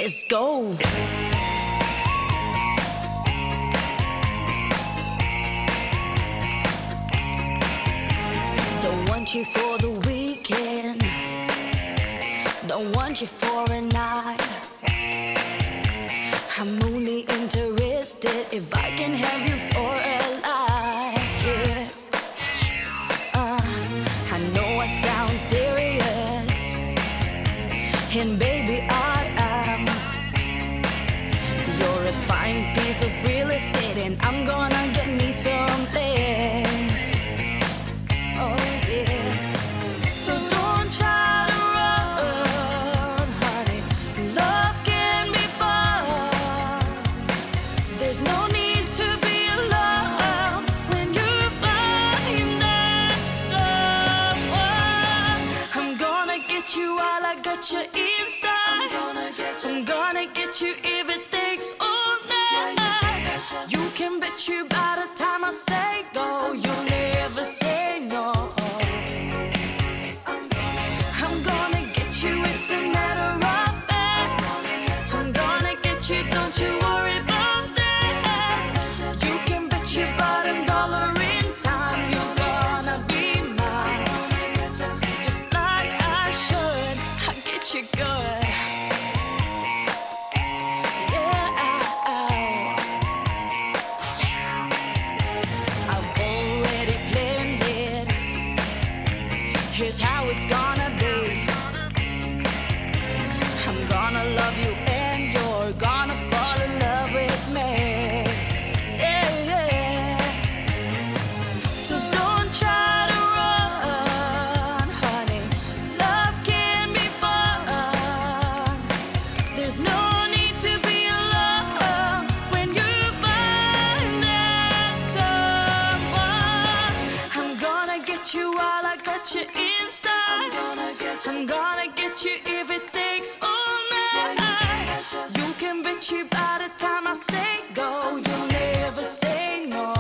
Let's go. Don't want you for the weekend, don't want you for a night. I'm only interested if I can have you for a life, yeah. I know I sound serious, and baby I am. You're a fine piece of real estate, and I'm gonna get me something. Oh yeah. So don't try to run, honey. Love can be fun. There's no need to be alone when you find that someone. I'm gonna get you while I got you inside. I'm gonna get you if it takes all night. You can bet you by the time I say go, you'll never say no. I'm gonna get you, it's a matter of fact. I'm gonna get you, don't you worry about that. You can bet your bottom dollar in time you're gonna be mine. Just like I should, I get you good. Here's how it's gonna be. I'm gonna love you and you're gonna fall in love with me. Yeah, yeah. So don't try to run, honey. Love can be fun. There's no need to be alone when you find that someone. I'm gonna get you while I got you inside. I'm gonna get you if it takes all night. You can bet you by the time I say go, you'll never say no.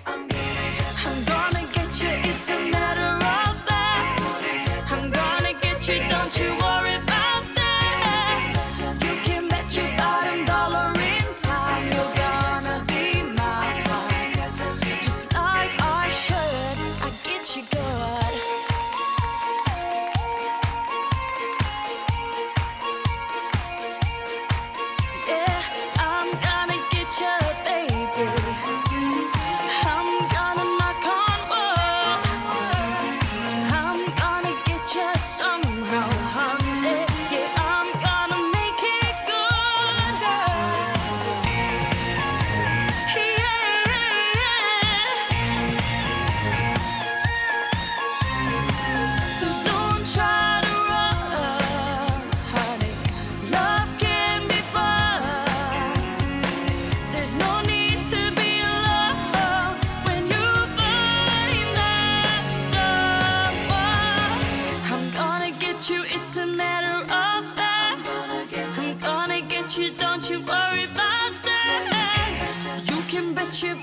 I'm gonna get you, it's a matter of fact. I'm gonna get you, don't you worry about that. You can bet your bottom dollar in time you're gonna be mine. Just like I should, I get you good. Yeah, I'm gonna get you, baby. I'm gonna knock on wood. I'm gonna get you somehow, honey. Yeah, I'm gonna make it good, girl. So don't try to run, honey. Love can be fun. There's no need to be alone when you find that someone. I'm gonna get you, it's a matter of fact. I'm gonna get you, don't you worry about that. You can bet your